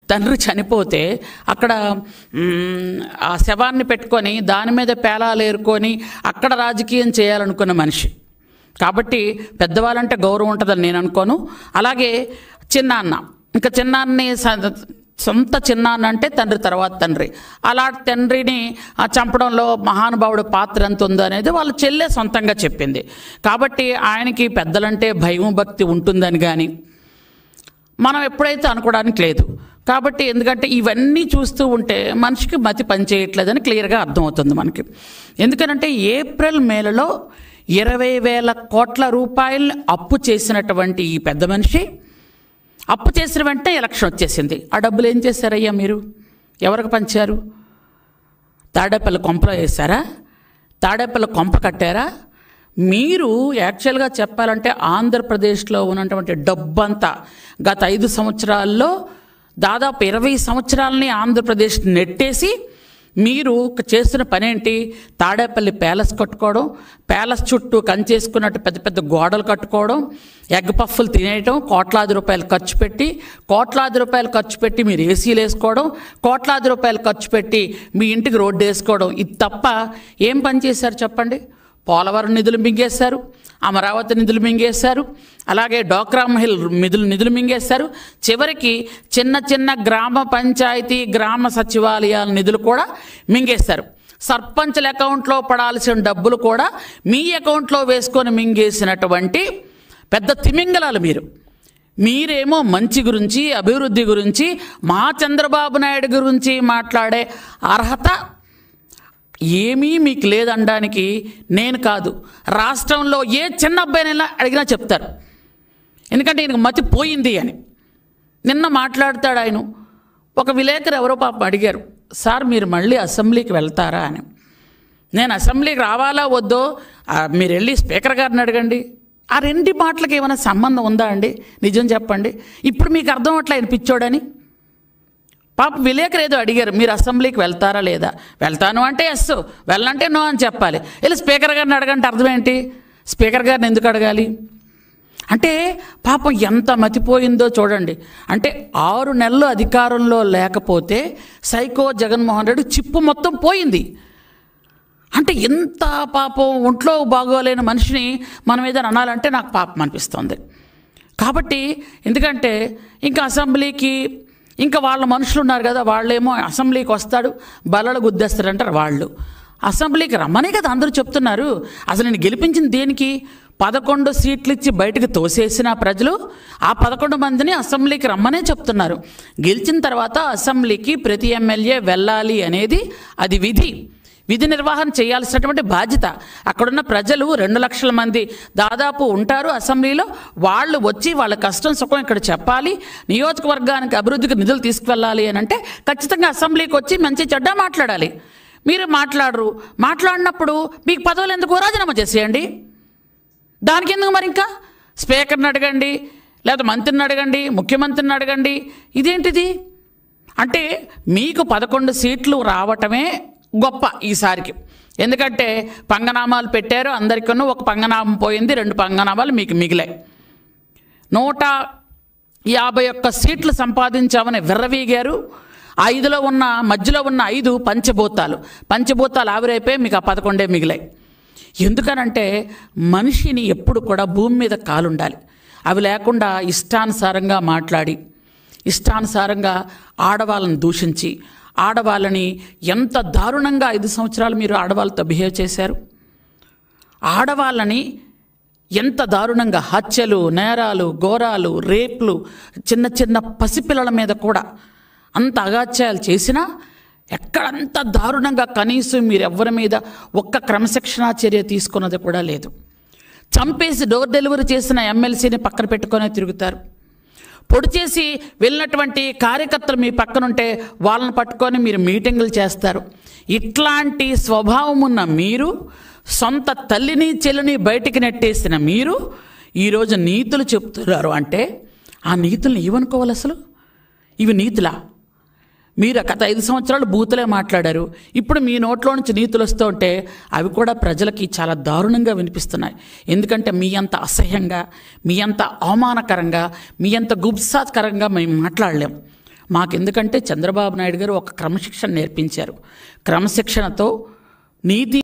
తండ్రి చనిపోతే అక్కడ ఆ శవాన్ని పెట్టుకొని దాని మీద పేలాలు ఏరుకొని అక్కడ రాజకీయం చేయాలనుకున్న మనిషి. కాబట్టి పెద్దవాళ్ళంటే గౌరవం ఉంటుందని నేను అనుకోను. అలాగే చిన్నాన్న, ఇంకా చిన్నాన్ని సొంత చిన్నాన్న అంటే తండ్రి తర్వాత తండ్రి. అలాంటి తండ్రిని చంపడంలో మహానుభావుడు పాత్ర ఎంత ఉందో అనేది వాళ్ళ చెల్లె సొంతంగా చెప్పింది. కాబట్టి ఆయనకి పెద్దలంటే భయం భక్తి ఉంటుందని కానీ మనం ఎప్పుడైతే అనుకోవడానికి లేదు. కాబట్టి ఎందుకంటే ఇవన్నీ చూస్తూ ఉంటే మనిషికి మతి పనిచేయట్లేదని క్లియర్గా అర్థమవుతుంది మనకి. ఎందుకనంటే ఏప్రిల్ మేలలో 20,000 కోట్ల రూపాయలు అప్పు చేసినటువంటి ఈ పెద్ద మనిషి అప్పు చేసిన వెంటనే ఎలక్షన్ వచ్చేసింది. ఆ డబ్బులు ఏం చేశారయ్యా మీరు? ఎవరికి పంచారు? తాడేపల్లి కొంపలో వేశారా? తాడేపల్లి కొంప కట్టారా? మీరు యాక్చువల్గా చెప్పాలంటే ఆంధ్రప్రదేశ్లో ఉన్నటువంటి డబ్బంతా గత 5 సంవత్సరాల్లో దాదాపు 20 సంవత్సరాలని ఆంధ్రప్రదేశ్ నెట్టేసి మీరు చేస్తున్న పనేంటి? తాడేపల్లి ప్యాలెస్ కట్టుకోవడం, ప్యాలెస్ చుట్టూ కంచేసుకున్నట్టు పెద్ద పెద్ద గోడలు కట్టుకోవడం, ఎగ్ పఫ్ఫులు తినేయటం, కోట్లాది రూపాయలు ఖర్చు పెట్టి మీరు ఏసీలు వేసుకోవడం, కోట్లాది రూపాయలు ఖర్చు పెట్టి మీ ఇంటికి రోడ్డు వేసుకోవడం. ఇది తప్ప ఏం పని చేశారు చెప్పండి? పోలవరం నిధులు మింగేశారు, అమరావతి నిధులు మింగేశారు, అలాగే డోక్రా మహిళ నిధులు మింగేశారు. చివరికి చిన్న చిన్న గ్రామ పంచాయతీ గ్రామ సచివాలయాల నిధులు కూడా మింగేశారు. సర్పంచుల అకౌంట్లో పడాల్సిన డబ్బులు కూడా మీ అకౌంట్లో వేసుకొని మింగేసినటువంటి పెద్ద తిమింగలాలు మీరేమో మంచి గురించి అభివృద్ధి గురించి మా చంద్రబాబు నాయుడు గురించి మాట్లాడే అర్హత ఏమీ మీకు లేదనడానికి నేను కాదు, రాష్ట్రంలో ఏ చిన్న అబ్బాయినైనా అడిగినా చెప్తారు. ఎందుకంటే ఈయనకు మతి పోయింది అని. నిన్న మాట్లాడతాడు ఆయన. ఒక విలేకరు ఎవరో పాపం అడిగారు, సార్ మీరు మళ్ళీ అసెంబ్లీకి వెళ్తారా అని. నేను అసెంబ్లీకి రావాలా వద్దో మీరు వెళ్ళి స్పీకర్ గారిని అడగండి. ఆ రెండు మాటలకు ఏమైనా సంబంధం ఉందా అండి? నిజం చెప్పండి. ఇప్పుడు మీకు అర్థం అట్లా అనిపించోడని పాప విలేకరు ఏదో అడిగారు, మీరు అసెంబ్లీకి వెళ్తారా లేదా? వెళ్తాను అంటే ఎస్, వెళ్ళంటే నో అని చెప్పాలి. వెళ్ళి స్పీకర్ గారిని అడగంటే అర్థం ఏంటి? స్పీకర్ గారిని ఎందుకు అడగాలి? అంటే పాపం ఎంత మతిపోయిందో చూడండి. అంటే 6 నెలలు అధికారంలో లేకపోతే సైకో జగన్మోహన్ రెడ్డి చిప్పు మొత్తం పోయింది. అంటే ఎంత పాపం ఒంట్లో బాగోలేని మనిషిని మనం ఏదైనా అనాలంటే నాకు పాపం అనిపిస్తుంది. కాబట్టి ఎందుకంటే ఇంకా అసెంబ్లీకి ఇంకా వాళ్ళ మనుషులు ఉన్నారు కదా, వాళ్ళేమో అసెంబ్లీకి వస్తాడు బల్లలు గుద్దేస్తారంటారు. వాళ్ళు అసెంబ్లీకి రమ్మనే కదా అందరూ చెప్తున్నారు. అసలు నేను గెలిపించింది దేనికి? 11 సీట్లు ఇచ్చి బయటకు తోసేసిన ప్రజలు ఆ 11 మందిని అసెంబ్లీకి రమ్మనే చెప్తున్నారు. గెలిచిన తర్వాత అసెంబ్లీకి ప్రతి ఎమ్మెల్యే వెళ్ళాలి అనేది అది విధి నిర్వహణ చేయాల్సినటువంటి బాధ్యత. అక్కడున్న ప్రజలు 2 లక్షల మంది దాదాపు ఉంటారు అసెంబ్లీలో. వాళ్ళు వచ్చి వాళ్ళ కష్టం సుఖం ఇక్కడ చెప్పాలి, నియోజకవర్గానికి అభివృద్ధికి నిధులు తీసుకువెళ్ళాలి అని అంటే ఖచ్చితంగా అసెంబ్లీకి వచ్చి మంచి చెడ్డ మాట్లాడాలి. మీరు మాట్లాడినప్పుడు మీకు పదవులు ఎందుకు? రాజీనామా చేసేయండి. దానికి ఎందుకు మరి? ఇంకా స్పీకర్ని అడగండి, లేదా మంత్రిని అడగండి, ముఖ్యమంత్రిని అడగండి. ఇదేంటిది? అంటే మీకు 11 సీట్లు రావటమే గొప్ప ఈసారికి. ఎందుకంటే పంగనామాలు పెట్టారు అందరికీ. ఒక పంగనామం పోయింది, 2 పంగనామాలు మీకు మిగిలాయి. 151 సీట్లు సంపాదించామని విర్రవీగారు. 5లో ఉన్న మధ్యలో ఉన్న 5 పంచభూతాలు ఆవిరైపోయి మీకు ఆ 11 మిగిలాయి. ఎందుకనంటే మనిషిని ఎప్పుడు కూడా భూమి మీద కాలుండాలి. అవి లేకుండా ఇష్టానుసారంగా మాట్లాడి, ఇష్టానుసారంగా ఆడవాళ్ళని దూషించి, ఆడవాళ్ళని ఎంత దారుణంగా 5 సంవత్సరాలు మీరు ఆడవాళ్ళతో బిహేవ్ చేశారు. ఆడవాళ్ళని ఎంత దారుణంగా హత్యలు, నేరాలు, ఘోరాలు, రేప్లు, చిన్న చిన్న పసిపిల్లల మీద కూడా అంత అగాత్యాలు చేసినా ఎక్కడంత దారుణంగా కనీసం మీరు ఎవరి మీద ఒక్క క్రమశిక్షణా చర్య తీసుకున్నది కూడా లేదు. చంపేసి డోర్ డెలివరీ చేసిన ఎమ్మెల్సీని పక్కన పెట్టుకునే తిరుగుతారు. పొడి చేసి వెళ్ళినటువంటి కార్యకర్తలు మీ పక్కనుంటే వాళ్ళని పట్టుకొని మీరు మీటింగులు చేస్తారు. ఇట్లాంటి స్వభావం ఉన్న మీరు, సొంత తల్లిని చెల్లిని బయటికి నెట్టేసిన మీరు ఈరోజు నీతులు చెప్తున్నారు. అంటే ఆ నీతులను ఏమనుకోవాలి? అసలు ఇవి నీతులా? మీరు గత 5 సంవత్సరాలు బూతులే మాట్లాడారు. ఇప్పుడు మీ నోట్లో నుంచి నీతులు వస్తూ ఉంటే అవి కూడా ప్రజలకి చాలా దారుణంగా వినిపిస్తున్నాయి. ఎందుకంటే మీ అంత అసహ్యంగా, మీ అంత అవమానకరంగా, మీ అంత గుబ్సాకరంగా మేము మాట్లాడలేం. మాకెందుకంటే చంద్రబాబు నాయుడు గారు ఒక క్రమశిక్షణ నేర్పించారు. క్రమశిక్షణతో నీతి